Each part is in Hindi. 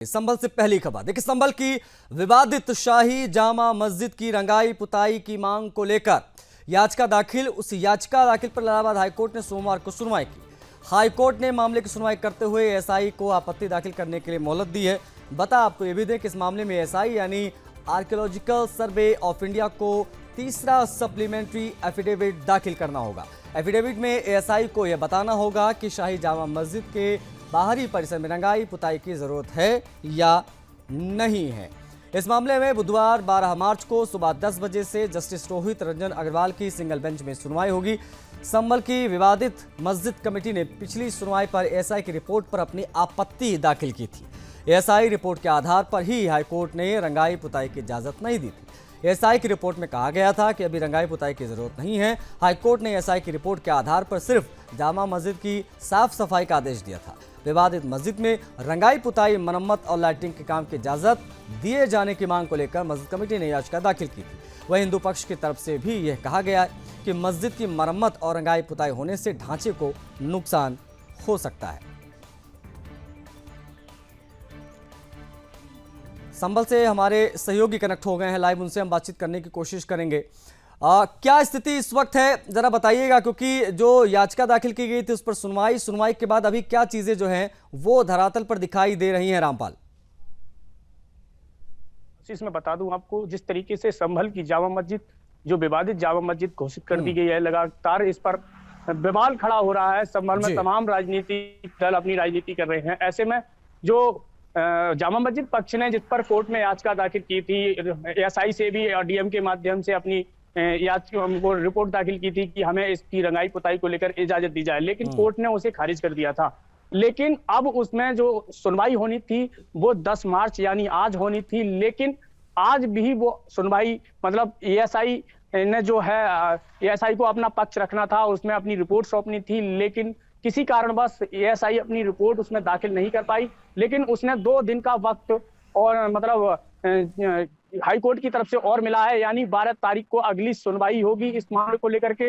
संभल से पहली खबर देखिए। संभल की विवादित शाही जामा मस्जिद की रंगाई पुताई की मांग को लेकर याचिका दाखिल पर इलाहाबाद हाईकोर्ट ने सोमवार को सुनवाई की। हाईकोर्ट ने मामले की सुनवाई करते हुए एसआई को आपत्ति दाखिल करने के लिए मोहलत दी है। बता आपको यह भी दें कि इस मामले में एसआई यानी आर्कियोलॉजिकल सर्वे ऑफ इंडिया को तीसरा सप्लीमेंट्री एफिडेविट दाखिल करना होगा। एफिडेविट में एएसआई को यह बताना होगा कि शाही जामा मस्जिद के बाहरी परिसर में रंगाई पुताई की जरूरत है या नहीं है। इस मामले में बुधवार 12 मार्च को सुबह 10 बजे से जस्टिस रोहित रंजन अग्रवाल की सिंगल बेंच में सुनवाई होगी। संभल की विवादित मस्जिद कमेटी ने पिछली सुनवाई पर एएसआई की रिपोर्ट पर अपनी आपत्ति दाखिल की थी। एएसआई रिपोर्ट के आधार पर ही हाईकोर्ट ने रंगाई पुताई की इजाजत नहीं दी थी। एएसआई की रिपोर्ट में कहा गया था कि अभी रंगाई पुताई की जरूरत नहीं है। हाईकोर्ट ने एएसआई की रिपोर्ट के आधार पर सिर्फ जामा मस्जिद की साफ सफाई का आदेश दिया था। विवादित मस्जिद में रंगाई पुताई, मरम्मत और लाइटिंग के काम की इजाजत दिए जाने की मांग को लेकर मस्जिद कमेटी ने याचिका दाखिल की थी। वहीं हिंदू पक्ष की तरफ से भी यह कहा गया कि मस्जिद की मरम्मत और रंगाई पुताई होने से ढांचे को नुकसान हो सकता है। संभल से हमारे सहयोगी कनेक्ट हो गए हैं लाइव, उनसे हम बातचीत करने की कोशिश करेंगे। क्या स्थिति इस वक्त है जरा बताइएगा, क्योंकि जो याचिका दाखिल की गई थी उस पर सुनवाई के बाद अभी क्या चीजें जो हैं वो धरातल पर दिखाई दे रही हैं रामपाल? इसमें बता दूं आपको, जिस तरीके से संभल की जामा मस्जिद जो विवादित जामा मस्जिद घोषित कर दी गई है, लगातार इस पर विवाद खड़ा हो रहा है। संभल में तमाम राजनीतिक दल अपनी राजनीति कर रहे हैं। ऐसे में जो जामा मस्जिद पक्ष ने जिस पर कोर्ट में याचिका दाखिल की थी, एएसआई से भी और डीएम के माध्यम से अपनी याचिका रिपोर्ट दाखिल की थी कि हमें इसकी रंगाई पुताई को लेकर इजाजत दी जाए, लेकिन कोर्ट ने उसे खारिज कर दिया था। लेकिन अब उसमें जो सुनवाई होनी थी वो 10 मार्च यानी आज होनी थी, लेकिन आज भी वो सुनवाई मतलब एएसआई ने जो है एएसआई को अपना पक्ष रखना था, उसमें अपनी रिपोर्ट सौंपनी थी, लेकिन किसी कारणवश एएसआई अपनी रिपोर्ट उसमें दाखिल नहीं कर पाई। लेकिन उसने 2 दिन का वक्त और मतलब हाई कोर्ट की तरफ से और मिला है, यानी 12 तारीख को अगली सुनवाई होगी इस मामले को लेकर के।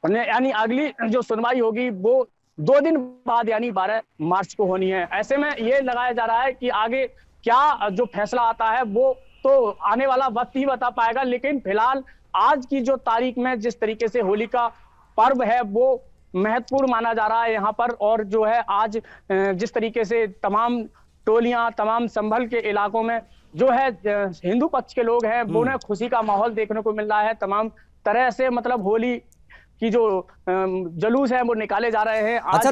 यानी अगली जो सुनवाई होगी वो 2 दिन बाद यानी 12 मार्च को होनी है। ऐसे में ये लगाया जा रहा है कि आगे क्या जो फैसला आता है वो तो आने वाला वक्त ही बता पाएगा, लेकिन फिलहाल आज की जो तारीख में जिस तरीके से होली का पर्व है वो महत्वपूर्ण माना जा रहा है यहाँ पर। और जो है आज जिस तरीके से तमाम टोलियां, तमाम संभल के इलाकों में जो है हिंदू पक्ष के लोग हैं वो उन्हें खुशी का माहौल देखने को मिल रहा है। तमाम तरह से मतलब होली की जो जुलूस है वो निकाले जा रहे हैं। अच्छा,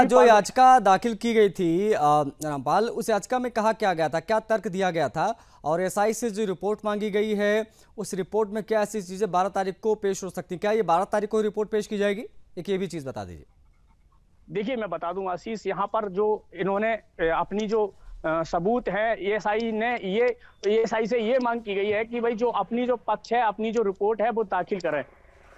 जो याचिका दाखिल की गई थी रामपाल, उस याचिका में कहा क्या गया था, क्या तर्क दिया गया था, और एसआई से जो रिपोर्ट मांगी गई है उस रिपोर्ट में क्या ऐसी चीजें 12 तारीख को पेश हो सकती हैं? क्या ये 12 तारीख को रिपोर्ट पेश की जाएगी? एक ये भी चीज बता दीजिए। देखिए, मैं बता दूं आशीष, यहाँ पर जो इन्होंने अपनी जो सबूत है एएसआई से ये मांग की गई है कि भाई जो अपनी जो पक्ष है, अपनी जो रिपोर्ट है वो दाखिल करें।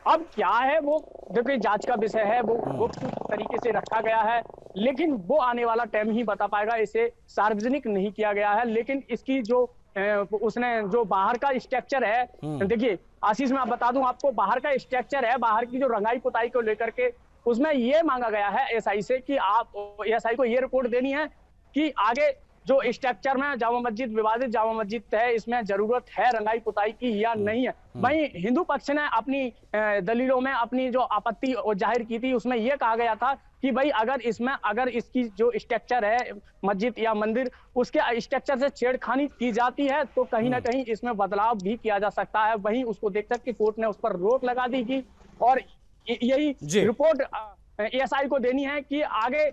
अब क्या है वो देखिए जांच का विषय है, वो गुप्त तरीके से रखा गया है, लेकिन वो आने वाला टाइम ही बता पाएगा। इसे सार्वजनिक नहीं किया गया है, लेकिन इसकी जो उसने जो बाहर का स्ट्रक्चर है, देखिए आशीष मैं बता दूं आपको, बाहर का स्ट्रक्चर है, बाहर की जो रंगाई पुताई को लेकर के उसमें ये मांगा गया है एएसआई से कि आप एएसआई को ये रिपोर्ट देनी है कि आगे जो स्ट्रक्चर में जामा मस्जिद विवादित जामा मस्जिद है इसमें जरूरत है रंगाई पुताई की या नहीं है। वहीं हिंदू पक्ष ने अपनी दलीलों में अपनी जो आपत्ति जाहिर की थी उसमें यह कहा गया था कि भाई अगर इसकी जो स्ट्रक्चर है मस्जिद या मंदिर, उसके स्ट्रक्चर से छेड़खानी की जाती है तो कहीं ना कहीं इसमें बदलाव भी किया जा सकता है। वहीं उसको देख कर के कोर्ट ने उस पर रोक लगा दी थी और यही रिपोर्ट एएसआई को देनी है कि आगे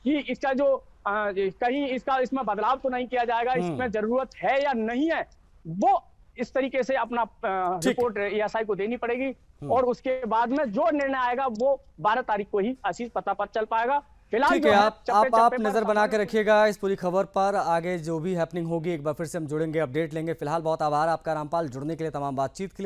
कि इसका जो कहीं इसमें बदलाव तो नहीं किया जाएगा, इसमें जरूरत है या नहीं है, वो इस तरीके से अपना रिपोर्ट एएसआई को देनी पड़ेगी। और उसके बाद में जो निर्णय आएगा वो 12 तारीख को ही आशीष पता पर चल पाएगा। फिलहाल ठीक है, आप नजर बना के रखिएगा इस पूरी खबर पर। आगे जो भी हैपनिंग होगी एक बार फिर से हम जुड़ेंगे, अपडेट लेंगे। फिलहाल बहुत आभार आपका रामपाल, जुड़ने के लिए, तमाम बातचीत के लिए।